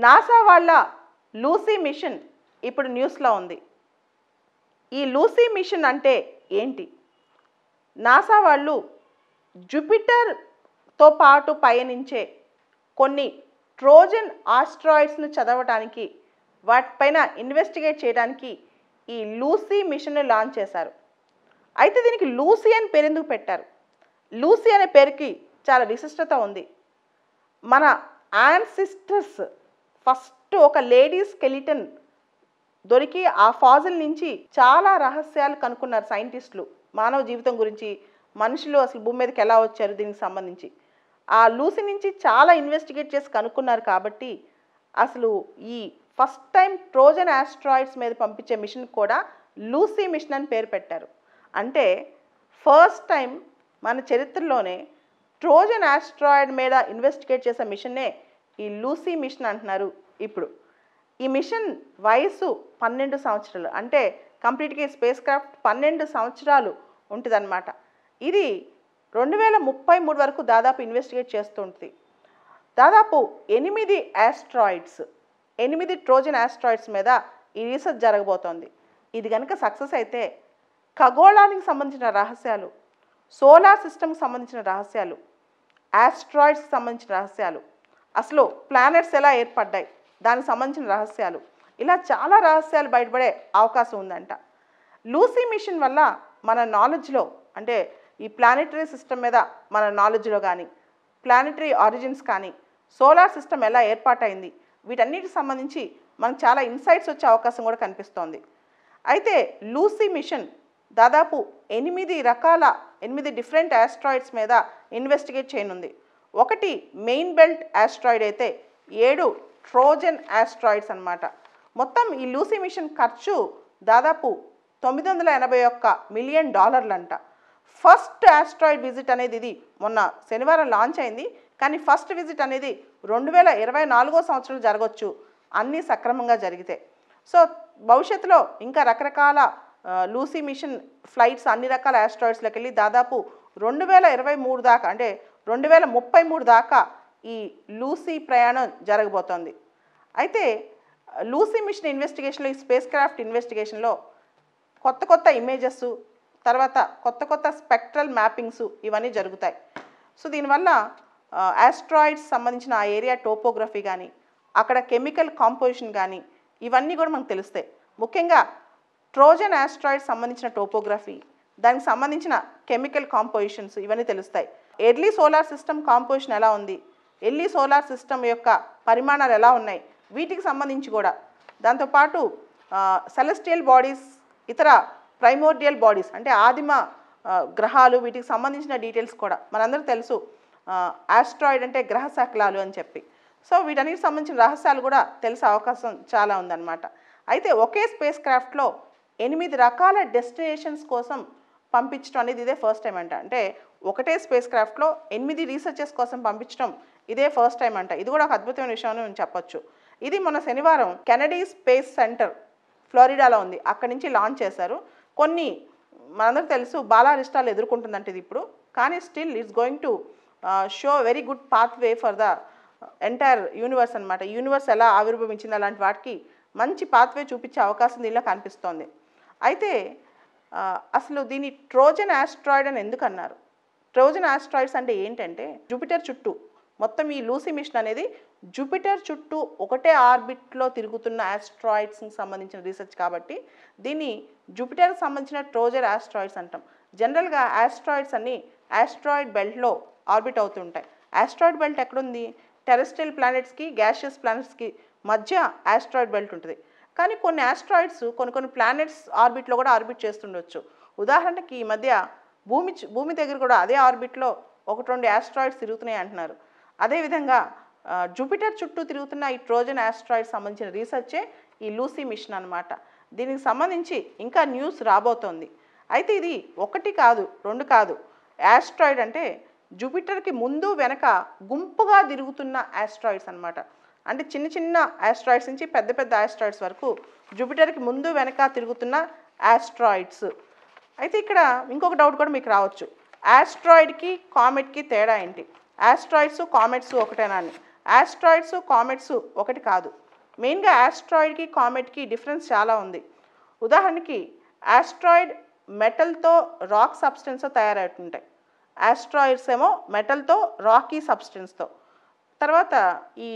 NASA వాళ్ళ Lucy machine ఇప్పుడు న్యూస్లో ఉంది. ఈ లూసీ మిషన్ అంటే ఏంటి? నాసా వాళ్ళు జూపిటర్తో పాటు పయనించే కొన్ని ట్రోజన్ ఆస్ట్రాయిడ్స్ను చదవడానికి, వాటిపైన ఇన్వెస్టిగేట్ చేయడానికి ఈ లూసీ మిషన్ను లాంచ్ చేశారు. అయితే దీనికి లూసీ అని పేరు ఎందుకు పెట్టారు? లూసీ అనే పేరుకి చాలా విశిష్టత ఉంది. మన యాన్సిస్టర్స్ ఫస్ట్ ఒక లేడీ స్కెలిటన్ దొరికి ఆ ఫాజిల్ నుంచి చాలా రహస్యాలు కనుక్కున్నారు సైంటిస్టులు. మానవ జీవితం గురించి, మనుషులు అసలు భూమి మీదకి ఎలా వచ్చారు దీనికి సంబంధించి ఆ లూసీ నుంచి చాలా ఇన్వెస్టిగేట్ చేసి కనుక్కున్నారు. కాబట్టి అసలు ఈ ఫస్ట్ టైం ట్రోజన్ ఆస్ట్రాయిడ్స్ మీద పంపించే మిషన్ కూడా లూసీ మిషన్ అని పేరు పెట్టారు. అంటే ఫస్ట్ టైం మన చరిత్రలోనే ట్రోజన్ ఆస్ట్రాయిడ్ మీద ఇన్వెస్టిగేట్ చేసే మిషన్నే ఈ లూసీ మిషన్ అంటున్నారు. ఇప్పుడు ఈ మిషన్ వయసు 12 సంవత్సరాలు, అంటే కంప్లీట్గా స్పేస్ క్రాఫ్ట్ 12 సంవత్సరాలు ఉంటుందన్నమాట. ఇది 2033 వరకు దాదాపు ఇన్వెస్టిగేట్ చేస్తుంటుంది. దాదాపు 8 ఆస్ట్రాయిడ్స్, 8 ట్రోజన్ ఆస్ట్రాయిడ్స్ మీద ఈ రీసెర్చ్ జరగబోతోంది. ఇది కనుక సక్సెస్ అయితే ఖగోళానికి సంబంధించిన రహస్యాలు, సోలార్ సిస్టమ్కి సంబంధించిన రహస్యాలు, ఆస్ట్రాయిడ్స్కి సంబంధించిన రహస్యాలు, అసలు ప్లానెట్స్ ఎలా ఏర్పడ్డాయి దానికి సంబంధించిన రహస్యాలు, ఇలా చాలా రహస్యాలు బయటపడే అవకాశం ఉందంట. లూసీ మిషన్ వల్ల మన నాలెడ్జ్లో, అంటే ఈ ప్లానెటరీ సిస్టమ్ మీద మన నాలెడ్జ్లో కానీ, ప్లానెటరీ ఆరిజిన్స్ కానీ, సోలార్ సిస్టమ్ ఎలా ఏర్పాటైంది, వీటన్నిటికి సంబంధించి మనకు చాలా ఇన్సైట్స్ వచ్చే అవకాశం కూడా కనిపిస్తోంది. అయితే లూసీ మిషన్ దాదాపు 8 డిఫరెంట్ ఆస్ట్రాయిడ్స్ మీద ఇన్వెస్టిగేట్ చేయనుంది. ఒకటి మెయిన్ బెల్ట్ ఆస్ట్రాయిడ్ అయితే 7 ట్రోజన్ ఆస్ట్రాయిడ్స్ అన్నమాట. మొత్తం ఈ లూసీ మిషన్ ఖర్చు దాదాపు $981 మిలియన్ అంట. ఫస్ట్ ఆస్ట్రాయిడ్ విజిట్ అనేది ఇది మొన్న శనివారం లాంచ్ అయింది. కానీ ఫస్ట్ విజిట్ అనేది 2024 సంవత్సరం జరగవచ్చు, అన్నీ సక్రమంగా జరిగితే. సో భవిష్యత్తులో ఇంకా రకరకాల లూసీ మిషన్ ఫ్లైట్స్ అన్ని రకాల ఆస్ట్రాయిడ్స్లోకి వెళ్ళి దాదాపు 2023 దాకా, అంటే 2033 దాకా ఈ లూసీ ప్రయాణం జరగబోతోంది. అయితే లూసీ మిషన్ ఇన్వెస్టిగేషన్లో, ఈ స్పేస్ క్రాఫ్ట్ ఇన్వెస్టిగేషన్లో కొత్త ఇమేజెస్, తర్వాత కొత్త స్పెక్ట్రల్ మ్యాపింగ్స్ ఇవన్నీ జరుగుతాయి. సో దీనివల్ల ఆస్ట్రాయిడ్స్ సంబంధించిన ఆ ఏరియా టోపోగ్రఫీ కానీ, అక్కడ కెమికల్ కాంపోజిషన్ కానీ, ఇవన్నీ కూడా మనకు తెలుస్తాయి. ముఖ్యంగా ట్రోజన్ ఆస్ట్రాయిడ్స్ సంబంధించిన టోపోగ్రఫీ, దానికి సంబంధించిన కెమికల్ కాంపోజిషన్స్ ఇవన్నీ తెలుస్తాయి. ఎర్లీ సోలార్ సిస్టమ్ కాంపోజిషన్ ఎలా ఉంది, ఎర్లీ సోలార్ సిస్టమ్ యొక్క పరిమాణాలు ఎలా ఉన్నాయి, వీటికి సంబంధించి కూడా, దాంతోపాటు సెలెస్టియల్ బాడీస్, ఇతర ప్రైమోర్డియల్ బాడీస్ అంటే ఆదిమ గ్రహాలు, వీటికి సంబంధించిన డీటెయిల్స్ కూడా మనందరికీ తెలుసు. ఆస్ట్రాయిడ్ అంటే గ్రహ శకలాలు అని చెప్పి. సో వీటన్నిటికి సంబంధించిన రహస్యాలు కూడా తెలిసే అవకాశం చాలా ఉందన్నమాట. అయితే ఒకే స్పేస్ క్రాఫ్ట్లో 8 రకాల డెస్టినేషన్స్ కోసం పంపించడం అనేది ఇదే ఫస్ట్ టైం అంట. అంటే ఒకటే స్పేస్ క్రాఫ్ట్లో 8 రీసెర్చెస్ కోసం పంపించడం ఇదే ఫస్ట్ టైం అంట. ఇది కూడా ఒక అద్భుతమైన విషయం అని చెప్పొచ్చు. ఇది మొన్న శనివారం కెనడీ స్పేస్ సెంటర్ ఫ్లోరిడాలో ఉంది, అక్కడి నుంచి లాంచ్ చేశారు. కొన్ని మనందరికీ తెలుసు బాలారిష్టాలు ఎదుర్కొంటుందంటే ఇది ఇప్పుడు, కానీ still it's going to show very good pathway for the entire universe అనమాట. యూనివర్స్ ఎలా ఆవిర్భవించింది అలాంటి వాటికి మంచి పాత్వే చూపించే అవకాశం దీనిలో కనిపిస్తోంది. అయితే అసలు దీని ట్రోజన్ ఆస్ట్రాయిడ్ అని ఎందుకు అన్నారు? ట్రోజన్ ఆస్ట్రాయిడ్స్ అంటే ఏంటంటే జూపిటర్ చుట్టూ, మొత్తం ఈ లూసీ మిషన్ అనేది జూపిటర్ చుట్టూ ఒకటే ఆర్బిట్లో తిరుగుతున్న ఆస్ట్రాయిడ్స్కి సంబంధించిన రీసెర్చ్ కాబట్టి దీన్ని జూపిటర్కి సంబంధించిన ట్రోజన్ ఆస్ట్రాయిడ్స్ అంటాం. జనరల్గా ఆస్ట్రాయిడ్స్ అన్నీ ఆస్ట్రాయిడ్ బెల్ట్లో ఆర్బిట్ అవుతుంటాయి. ఆస్ట్రాయిడ్ బెల్ట్ ఎక్కడుంది? టెరెస్ట్రియల్ ప్లానెట్స్కి, గ్యాషియస్ ప్లానెట్స్కి మధ్య ఆస్ట్రాయిడ్ బెల్ట్ ఉంటుంది. కానీ కొన్ని ఆస్ట్రాయిడ్స్ కొన్ని ప్లానెట్స్ ఆర్బిట్లో కూడా ఆర్బిట్ చేస్తుండొచ్చు. ఉదాహరణకి ఈ మధ్య భూమి దగ్గర కూడా అదే ఆర్బిట్లో 1-2 ఆస్ట్రాయిడ్స్ తిరుగుతున్నాయి అంటున్నారు. అదేవిధంగా జూపిటర్ చుట్టూ తిరుగుతున్న ఈ ట్రోజన్ ఆస్ట్రాయిడ్ సంబంధించిన రీసెర్చే ఈ లూసీ మిషన్ అనమాట. దీనికి సంబంధించి ఇంకా న్యూస్ రాబోతోంది. అయితే ఇది 1 కాదు 2 కాదు. ఆస్ట్రాయిడ్ అంటే జూపిటర్కి ముందు వెనక గుంపుగా తిరుగుతున్న ఆస్ట్రాయిడ్స్ అనమాట. అంటే చిన్న ఆస్ట్రాయిడ్స్ నుంచి పెద్ద ఆస్ట్రాయిడ్స్ వరకు జూపిటర్కి ముందు వెనక తిరుగుతున్న ఆస్ట్రాయిడ్స్. అయితే ఇక్కడ ఇంకొక డౌట్ కూడా మీకు రావచ్చు, ఆస్ట్రాయిడ్కి కామెట్కి తేడా ఏంటి? ఆస్ట్రాయిడ్స్ కామెట్స్ ఒకటేనా అని. యాస్ట్రాయిడ్స్ కామెట్స్ ఒకటి కాదు. మెయిన్గా యాస్ట్రాయిడ్కి కామెట్కి డిఫరెన్స్ చాలా ఉంది. ఉదాహరణకి యాస్ట్రాయిడ్ మెటల్తో రాక్ సబ్స్టెన్స్తో తయారవుతుంటాయి. యాస్ట్రాయిడ్స్ ఏమో మెటల్తో రాకీ సబ్స్టెన్స్తో. తర్వాత ఈ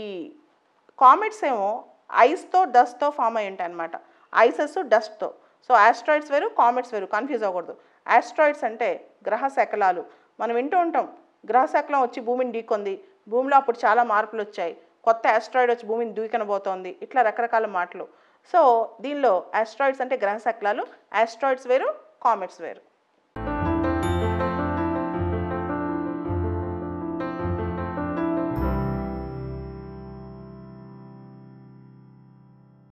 కామెట్స్ ఏమో ఐస్తో డస్ట్తో ఫామ్ అయి ఉంటాయి అన్నమాట. ఐసెస్ డస్ట్తో. సో యాస్ట్రాయిడ్స్ వేరు, కామెట్స్ వేరు, కన్ఫ్యూజ్ అవ్వకూడదు. యాస్ట్రాయిడ్స్ అంటే గ్రహ శకలాలు. మనం వింటూ ఉంటాం గ్రహ శకలం వచ్చి భూమిని ఢీకొంది, భూమిలో అప్పుడు చాలా మార్పులు వచ్చాయి, కొత్త యాస్ట్రాయిడ్ వచ్చి భూమిని ఢీకొనబోతోంది, ఇట్లా రకరకాల మాటలు. సో దీనిలో యాస్ట్రాయిడ్స్ అంటే గ్రహ శకలాలు, యాస్ట్రాయిడ్స్ వేరు, కామెట్స్ వేరు.